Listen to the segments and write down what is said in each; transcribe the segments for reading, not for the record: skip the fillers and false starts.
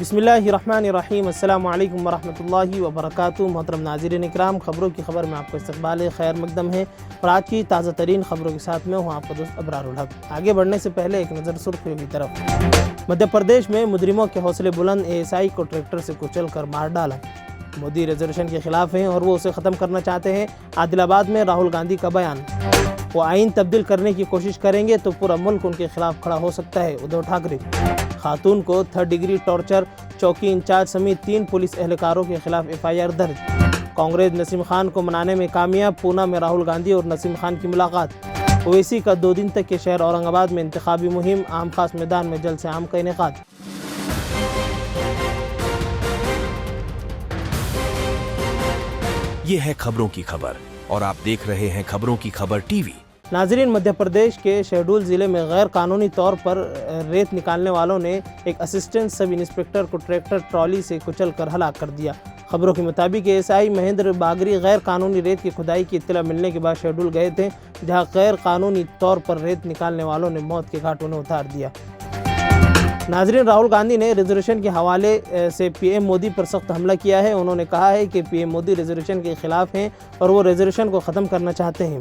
بسم اللہ الرحمن الرحیم، السلام علیکم ورحمۃ اللہ وبرکاتہ۔ محترم ناظرین اکرام، خبروں کی خبر میں آپ کو استقبال خیر مقدم ہے اور آج کی تازہ ترین خبروں کے ساتھ میں ہوں آپ کا دوست ابرار الحق۔ آگے بڑھنے سے پہلے ایک نظر سرخیوں کی طرف۔ مدھیہ پردیش میں مجرموں کے حوصلے بلند، ASI کو ٹریکٹر سے کچل کر مار ڈالا۔ مودی ریزرویشن کے خلاف ہیں اور وہ اسے ختم کرنا چاہتے ہیں۔ عادل آباد میں راہل گاندھی کا بیان، وہ آئین تبدیل کرنے کی کوشش کریں گے تو پورا ملک ان کے خلاف کھڑا ہو سکتا ہے۔ ادھو ٹھاکرے، خاتون کو 3rd ڈگری ٹارچر، چوکی انچارج سمیت 3 پولیس اہلکاروں کے خلاف FIR درج۔ کانگریس نسیم خان کو منانے میں کامیاب، پونا میں راہل گاندھی اور نسیم خان کی ملاقات۔ اویسی کا 2 دن تک کے شہر اورنگ آباد میں انتخابی مہم، عام خاص میدان میں جلسے عام کا انعقاد۔ یہ ہے خبروں کی خبر اور آپ دیکھ رہے ہیں خبروں کی خبر TV۔ ناظرین، مدھیہ پردیش کے شہڈول ضلع میں غیر قانونی طور پر ریت نکالنے والوں نے ایک اسسٹنٹ سب انسپکٹر کو ٹریکٹر ٹرالی سے کچل کر ہلاک کر دیا۔ خبروں کے مطابق ASI مہندر باگری غیر قانونی ریت کی کھدائی کی اطلاع ملنے کے بعد شہڈول گئے تھے، جہاں غیر قانونی طور پر ریت نکالنے والوں نے موت کے گھاٹ انہیں اتار دیا۔ ناظرین، راہل گاندھی نے ریزرویشن کے حوالے سے PM مودی پر سخت حملہ کیا ہے۔ انہوں نے کہا ہے کہ PM مودی ریزرویشن کے خلاف ہیں اور وہ ریزرویشن کو ختم کرنا چاہتے ہیں۔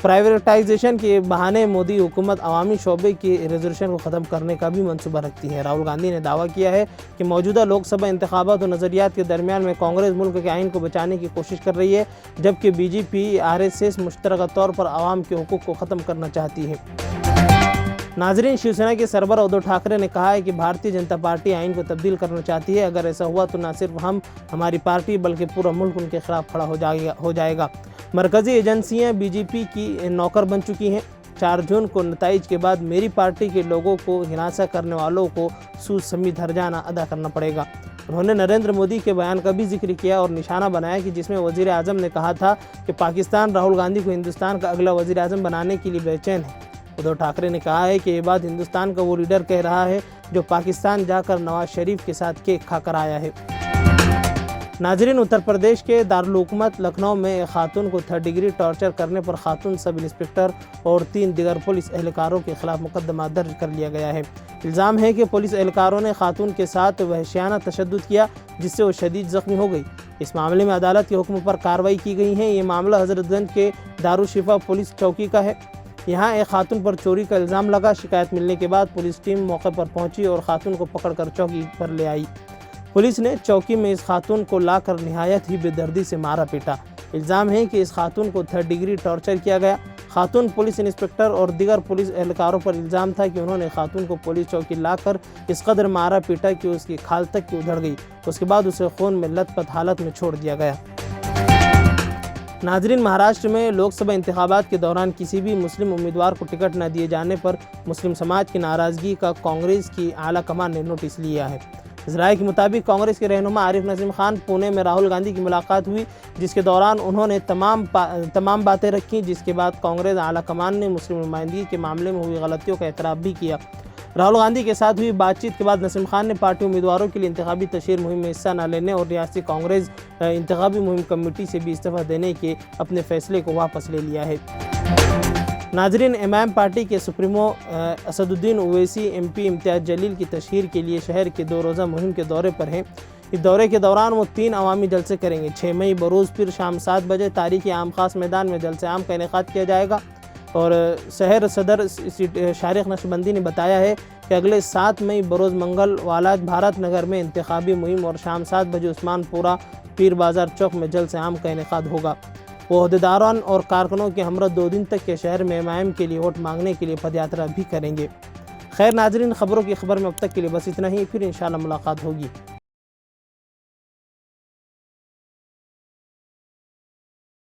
پرائیویٹائزیشن کے بہانے مودی حکومت عوامی شعبے کی ریزرویشن کو ختم کرنے کا بھی منصوبہ رکھتی ہے۔ راہل گاندھی نے دعویٰ کیا ہے کہ موجودہ لوک سبھا انتخابات اور نظریات کے درمیان میں کانگریس ملک کے آئین کو بچانے کی کوشش کر رہی ہے، جبکہ BJP RSS مشترکہ طور پر عوام کے حقوق کو ختم کرنا چاہتی ہے۔ ناظرین، شیو سینا کے سربراہ ادھو ٹھاکرے نے کہا ہے کہ بھارتیہ جنتا پارٹی آئین کو تبدیل کرنا چاہتی ہے۔ اگر ایسا ہوا تو نہ صرف ہماری پارٹی بلکہ پورا ملک ان کے خلاف کھڑا ہو جائے گا۔ مرکزی ایجنسیاں BJP کی نوکر بن چکی ہیں۔ 4 جون کو نتائج کے بعد میری پارٹی کے لوگوں کو ہراساں کرنے والوں کو سود سمیت ہرجانہ ادا کرنا پڑے گا۔ انہوں نے نریندر مودی کے بیان کا بھی ذکر کیا اور نشانہ بنایا کہ جس میں وزیر اعظم نے کہا تھا کہ پاکستان راہل گاندھی کو ہندوستان کا اگلا وزیر اعظم بنانے کے لیے بے چین ہے۔ ادھو ٹھاکرے نے کہا ہے کہ یہ بات ہندوستان کا وہ لیڈر کہہ رہا ہے جو پاکستان جا کر نواز شریف کے ساتھ کیک کھا کر آیا ہے۔ ناظرین، اتر پردیش کے دارالحکومت لکھنؤ میں ایک خاتون کو 3rd ڈگری ٹارچر کرنے پر خاتون سب انسپکٹر اور 3 دیگر پولیس اہلکاروں کے خلاف مقدمہ درج کر لیا گیا ہے۔ الزام ہے کہ پولیس اہلکاروں نے خاتون کے ساتھ وحشیانہ تشدد کیا، جس سے وہ شدید زخمی ہو گئی۔ اس معاملے میں عدالت کے حکم پر کارروائی کی گئی ہے۔ یہ معاملہ حضرت گنج کے دارالشفا پولیس چوکی کا ہے۔ یہاں ایک خاتون پر چوری کا الزام لگا۔ شکایت ملنے کے بعد پولیس ٹیم موقع پر پہنچی اور خاتون کو پکڑ کر چوکی پر لے آئی۔ پولیس نے چوکی میں اس خاتون کو لا کر نہایت ہی بے دردی سے مارا پیٹا۔ الزام ہے کہ اس خاتون کو 3rd ڈگری ٹارچر کیا گیا۔ خاتون پولیس انسپکٹر اور دیگر پولیس اہلکاروں پر الزام تھا کہ انہوں نے خاتون کو پولیس چوکی لا کر اس قدر مارا پیٹا کہ اس کی کھال تک کی ادھڑ گئی۔ اس کے بعد اسے خون میں لت پت حالت میں چھوڑ دیا گیا۔ ناظرین، مہاراشٹر میں لوک سبھا انتخابات کے دوران کسی بھی مسلم امیدوار کو ٹکٹ نہ دیے جانے پر مسلم سماج کی ناراضگی کا کانگریس کی اعلیٰ کمان نے نوٹس لیا ہے۔ ذرائع کے مطابق کانگریس کے رہنما عارف نظیم خان پونے میں راہل گاندھی کی ملاقات ہوئی، جس کے دوران انہوں نے تمام باتیں رکھیں، جس کے بعد کانگریس اعلیٰ کمان نے مسلم نمائندگی کے معاملے میں ہوئی غلطیوں کا اعتراف بھی کیا۔ راہل گاندھی کے ساتھ ہوئی بات چیت کے بعد نسیم خان نے پارٹی امیدواروں کے لیے انتخابی تشہیر مہم میں حصہ نہ لینے اور ریاستی کانگریس انتخابی مہم کمیٹی سے بھی استعفیٰ دینے کے اپنے فیصلے کو واپس لے لیا ہے۔ ناظرین، MIM پارٹی کے سپریمو اسد الدین اویسی MP امتیاز جلیل کی تشہیر کے لیے شہر کے 2 روزہ مہم کے دورے پر ہیں۔ اس دورے کے دوران وہ 3 عوامی جلسے کریں گے۔ 6 مئی بروز پھر شام 7 بجے تاریخی عام خاص میدان میں جلسے عام کا انعقاد کیا جائے گا اور شہر صدر شارق نقشبندی نے بتایا ہے کہ اگلے 7 مئی بروز منگل والد بھارت نگر میں انتخابی مہم اور شام 7 بجے عثمان پورہ پیر بازار چوک میں جلسے عام کا انعقاد ہوگا۔ وہ عہدیداران اور کارکنوں کے ہمراہ 2 دن تک کے شہر میں MIM کے لیے ووٹ مانگنے کے لیے پد یاترا بھی کریں گے۔ خیر ناظرین، خبروں کی خبر میں اب تک کے لیے بس اتنا ہی، پھر انشاءاللہ ملاقات ہوگی۔